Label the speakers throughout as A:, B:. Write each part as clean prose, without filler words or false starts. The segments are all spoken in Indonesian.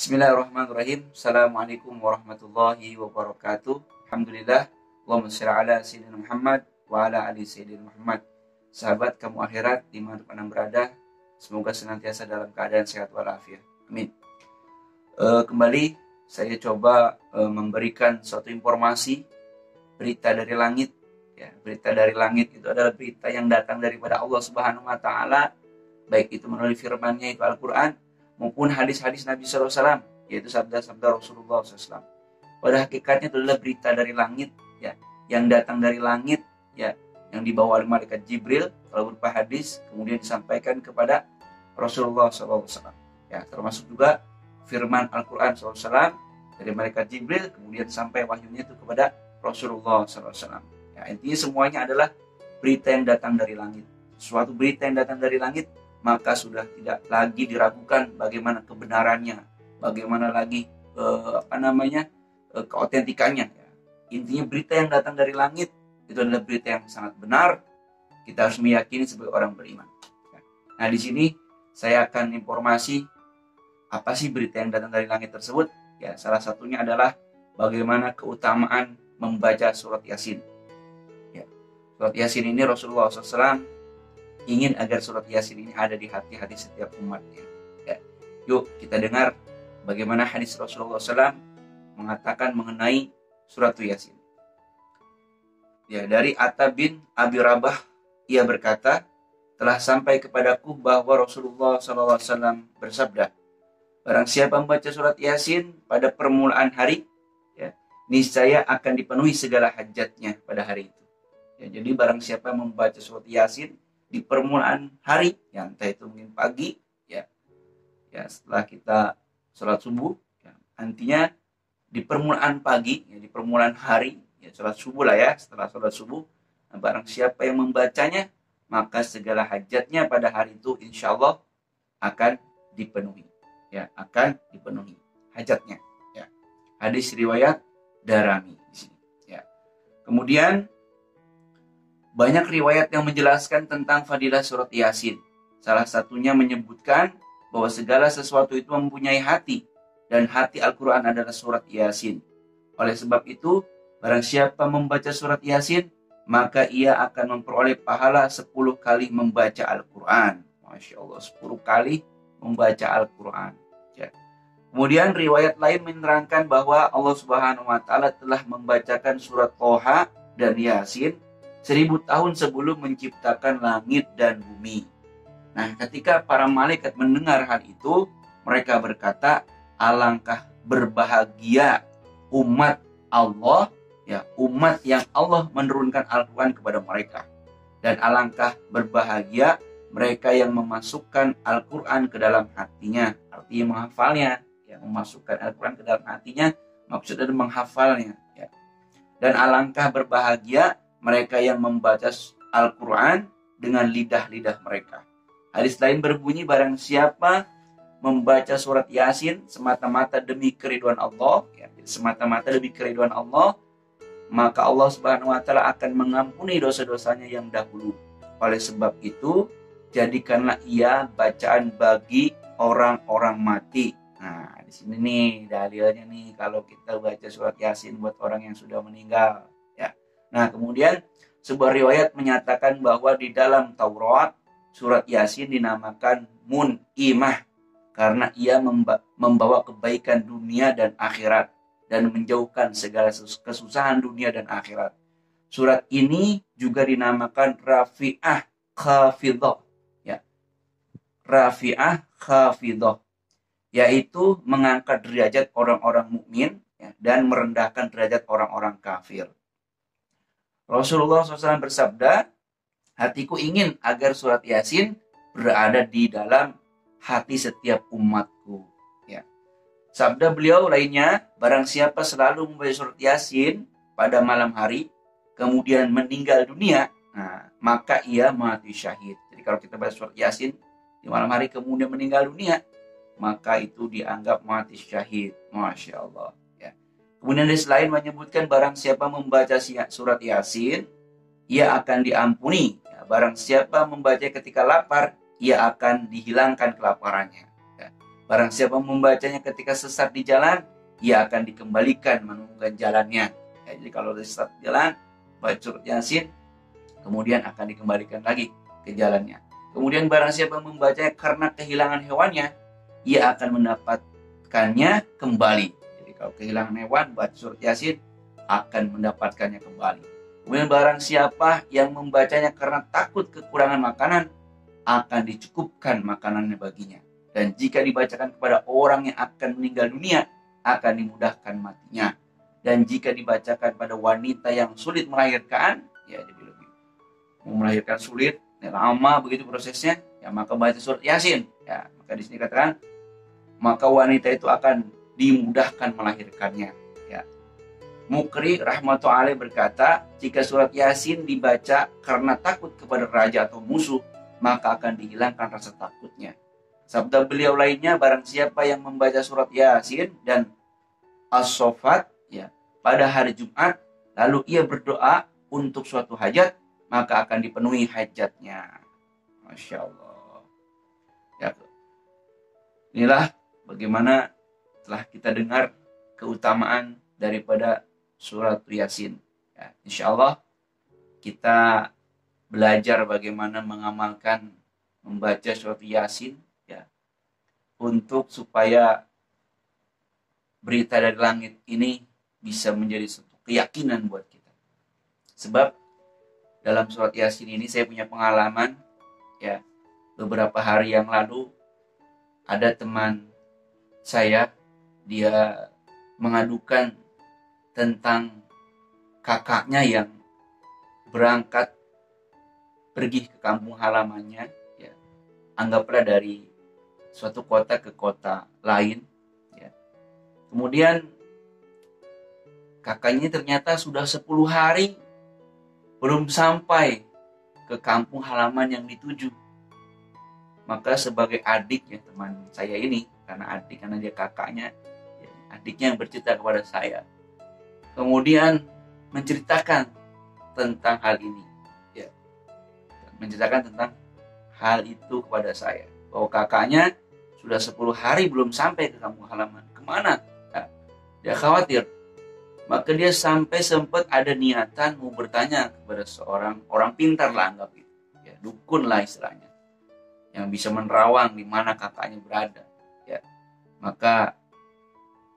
A: Bismillahirrahmanirrahim. Assalamualaikum warahmatullahi wabarakatuh. Alhamdulillah. Allahumma shalli ala sayyidina Muhammad wa ala ali sayyidina Muhammad. Sahabat kamu akhirat dimanapun anda berada, semoga senantiasa dalam keadaan sehat walafiat. Amin. Kembali saya coba memberikan suatu informasi berita dari langit. Ya, berita dari langit itu adalah berita yang datang daripada Allah Subhanahu wa taala, baik itu melalui firman-Nya itu Al-Qur'an maupun hadis-hadis Nabi SAW, yaitu sabda-sabda Rasulullah SAW. Pada hakikatnya itu adalah berita dari langit, ya, yang datang dari langit, ya, yang dibawa oleh malaikat Jibril kalau berupa hadis, kemudian disampaikan kepada Rasulullah SAW. Ya, termasuk juga firman Al-Quran SAW dari malaikat Jibril, kemudian sampai wahyunya itu kepada Rasulullah SAW. Ya, intinya semuanya adalah berita yang datang dari langit. Suatu berita yang datang dari langit, maka sudah tidak lagi diragukan bagaimana kebenarannya, bagaimana lagi keotentikannya. Ya. Intinya berita yang datang dari langit itu adalah berita yang sangat benar. Kita harus meyakini sebagai orang beriman. Ya. Nah, di sini saya akan informasi apa sih berita yang datang dari langit tersebut. Ya, salah satunya adalah bagaimana keutamaan membaca surat Yasin. Ya. Surat Yasin ini Rasulullah SAW ingin agar surat Yasin ini ada di hati-hati setiap umatnya. Ya. Yuk kita dengar bagaimana hadis Rasulullah SAW mengatakan mengenai surat Yasin. Ya, dari Atta bin Abi Rabah, ia berkata, telah sampai kepadaku bahwa Rasulullah SAW bersabda, barang siapa membaca surat Yasin pada permulaan hari, ya, niscaya akan dipenuhi segala hajatnya pada hari itu. Ya, jadi barang siapa membaca surat Yasin di permulaan hari, ya, entah itu mungkin pagi, ya setelah kita sholat subuh, ya, artinya di permulaan pagi, ya, di permulaan hari, ya sholat subuh lah ya, setelah sholat subuh, nah, barang siapa yang membacanya, maka segala hajatnya pada hari itu insya Allah akan dipenuhi, ya, akan dipenuhi hajatnya. Ya. Hadis riwayat Darimi di sini. Ya. Kemudian banyak riwayat yang menjelaskan tentang fadilah surat Yasin. Salah satunya menyebutkan bahwa segala sesuatu itu mempunyai hati, dan hati Al-Quran adalah surat Yasin. Oleh sebab itu, barang siapa membaca surat Yasin, maka ia akan memperoleh pahala 10 kali membaca Al-Quran. Masya Allah, 10 kali membaca Al-Quran. Ya. Kemudian riwayat lain menerangkan bahwa Allah Subhanahu wa Ta'ala telah membacakan surat Toha dan Yasin 1000 tahun sebelum menciptakan langit dan bumi. Nah, ketika para malaikat mendengar hal itu, mereka berkata, alangkah berbahagia umat Allah, ya, umat yang Allah menurunkan Al-Quran kepada mereka. Dan alangkah berbahagia mereka yang memasukkan Al-Quran ke dalam hatinya, artinya menghafalnya, ya, memasukkan Al-Quran ke dalam hatinya, maksudnya menghafalnya. Ya. Dan alangkah berbahagia mereka yang membaca Al-Quran dengan lidah-lidah mereka. Hadis lain berbunyi, barang siapa membaca surat Yasin semata-mata demi keriduan Allah, ya, semata-mata demi keriduan Allah, maka Allah Subhanahu wa Ta'ala akan mengampuni dosa-dosanya yang dahulu. Oleh sebab itu, jadikanlah ia bacaan bagi orang-orang mati. Nah, di sini nih dalilnya nih, kalau kita baca surat Yasin buat orang yang sudah meninggal. Nah, kemudian sebuah riwayat menyatakan bahwa di dalam Taurat surat Yasin dinamakan Mun'imah karena ia membawa kebaikan dunia dan akhirat dan menjauhkan segala kesusahan dunia dan akhirat. Surat ini juga dinamakan Rafi'ah Khafidhah, ya. Rafi'ah Khafidhah, yaitu mengangkat derajat orang-orang mukmin, ya, dan merendahkan derajat orang-orang kafir. Rasulullah SAW bersabda, hatiku ingin agar surat Yasin berada di dalam hati setiap umatku. Ya. Sabda beliau lainnya, barang siapa selalu membaca surat Yasin pada malam hari, kemudian meninggal dunia, nah, maka ia mati syahid. Jadi kalau kita baca surat Yasin di malam hari kemudian meninggal dunia, maka itu dianggap mati syahid. Masya Allah. Kemudian hadis lain menyebutkan barang siapa membaca surat Yasin, ia akan diampuni. Ya, barang siapa membaca ketika lapar, ia akan dihilangkan kelaparannya. Ya. Barang siapa membacanya ketika sesat di jalan, ia akan dikembalikan menemukan jalannya. Ya, jadi kalau sesat di jalan, baca surat Yasin, kemudian akan dikembalikan lagi ke jalannya. Kemudian barang siapa membacanya karena kehilangan hewannya, ia akan mendapatkannya kembali. Jadi kalau kehilangan hewan, baca surat Yasin akan mendapatkannya kembali. Kemudian barang siapa yang membacanya karena takut kekurangan makanan, akan dicukupkan makanannya baginya. Dan jika dibacakan kepada orang yang akan meninggal dunia, akan dimudahkan matinya. Dan jika dibacakan pada wanita yang sulit melahirkan, ya jadi lebih mau melahirkan sulit, ya, lama begitu prosesnya, ya maka baca surat Yasin. Ya, maka di sini katakan, maka wanita itu akan dimudahkan melahirkannya. Ya. Mukri rahmatullahi alaih berkata, jika surat Yasin dibaca karena takut kepada raja atau musuh, maka akan dihilangkan rasa takutnya. Sabda beliau lainnya, barang siapa yang membaca surat Yasin dan As-Saffat ya, pada hari Jumat, lalu ia berdoa untuk suatu hajat, maka akan dipenuhi hajatnya. Masya Allah. Ya, inilah bagaimana telah kita dengar keutamaan daripada surat Yasin. Ya, insya Allah kita belajar bagaimana mengamalkan membaca surat Yasin ya, untuk supaya berita dari langit ini bisa menjadi satu keyakinan buat kita. Sebab dalam surat Yasin ini saya punya pengalaman ya, beberapa hari yang lalu ada teman saya, dia mengadukan tentang kakaknya yang berangkat pergi ke kampung halamannya ya, anggaplah dari suatu kota ke kota lain ya. Kemudian kakaknya ternyata sudah 10 hari belum sampai ke kampung halaman yang dituju. Maka sebagai adik ya, teman saya ini, karena dia kakaknya ya, adiknya yang bercerita kepada saya, kemudian menceritakan tentang hal ini ya, menceritakan tentang hal itu kepada saya, bahwa kakaknya sudah 10 hari belum sampai ke kampung halaman. Kemana? Ya, dia khawatir. Maka dia sampai sempat ada niatan mau bertanya kepada seorang orang pintar lah, anggap itu ya, dukun lah istilahnya, yang bisa menerawang di mana kakaknya berada ya. Maka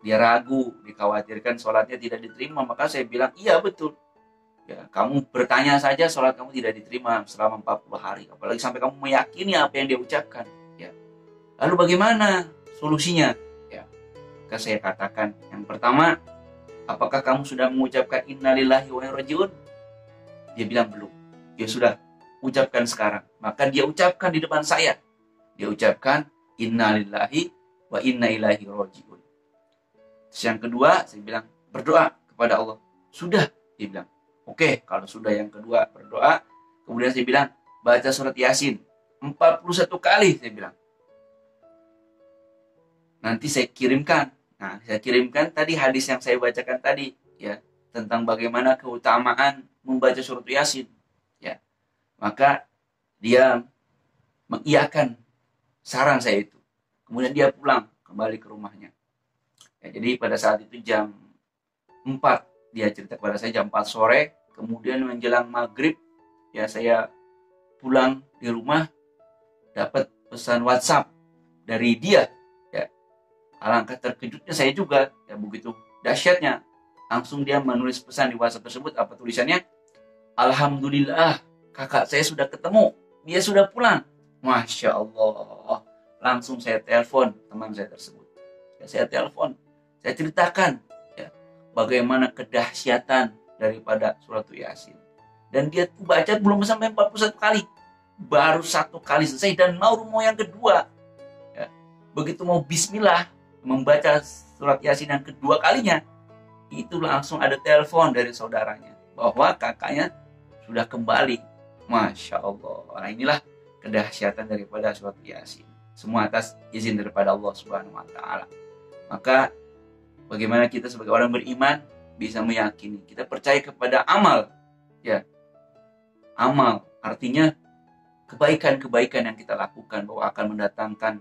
A: dia ragu, dikhawatirkan sholatnya tidak diterima. Maka saya bilang, iya betul ya, kamu bertanya saja sholat kamu tidak diterima selama 40 hari, apalagi sampai kamu meyakini apa yang dia ucapkan ya. Lalu bagaimana solusinya ya? Maka saya katakan, yang pertama, apakah kamu sudah mengucapkan innalillahi wa inna ilaihi raji'un? Dia bilang belum. Ya sudah, ucapkan sekarang. Maka dia ucapkan di depan saya. Dia ucapkan innalillahi wa inna ilaihi raji'un. Terus yang kedua, saya bilang berdoa kepada Allah. Sudah, dia bilang. Oke, kalau sudah yang kedua berdoa. Kemudian saya bilang baca surat Yasin 41 kali, saya bilang. Nanti saya kirimkan. Nah, saya kirimkan tadi hadis yang saya bacakan tadi ya, tentang bagaimana keutamaan membaca surat Yasin ya. Maka dia mengiyakan saran saya itu. Kemudian dia pulang kembali ke rumahnya. Ya, jadi pada saat itu jam 4, dia cerita kepada saya jam 4 sore, kemudian menjelang maghrib ya, saya pulang di rumah dapat pesan WhatsApp dari dia. Alangkah terkejutnya saya juga ya, begitu dahsyatnya. Langsung dia menulis pesan di WhatsApp tersebut. Apa tulisannya? Alhamdulillah, kakak saya sudah ketemu, dia sudah pulang. Masya Allah. Langsung saya telepon teman saya tersebut ya, saya telepon, saya ceritakan ya, bagaimana kedahsyatan daripada surat Yasin. Dan dia baca belum sampai 41 kali, baru 1 kali selesai dan mau yang kedua ya. Begitu mau bismillah membaca surat Yasin yang kedua kalinya, itu langsung ada telepon dari saudaranya bahwa kakaknya sudah kembali. Masya Allah. Nah, inilah kedahsyatan daripada surat Yasin. Semua atas izin daripada Allah Subhanahu wa Ta'ala. Maka bagaimana kita sebagai orang beriman bisa meyakini, kita percaya kepada amal ya. Amal artinya kebaikan-kebaikan yang kita lakukan bahwa akan mendatangkan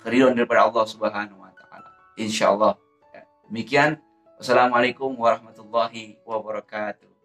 A: keridhaan daripada Allah Subhanahu wa taala. Insyaallah. Ya. Demikian. Wassalamualaikum warahmatullahi wabarakatuh.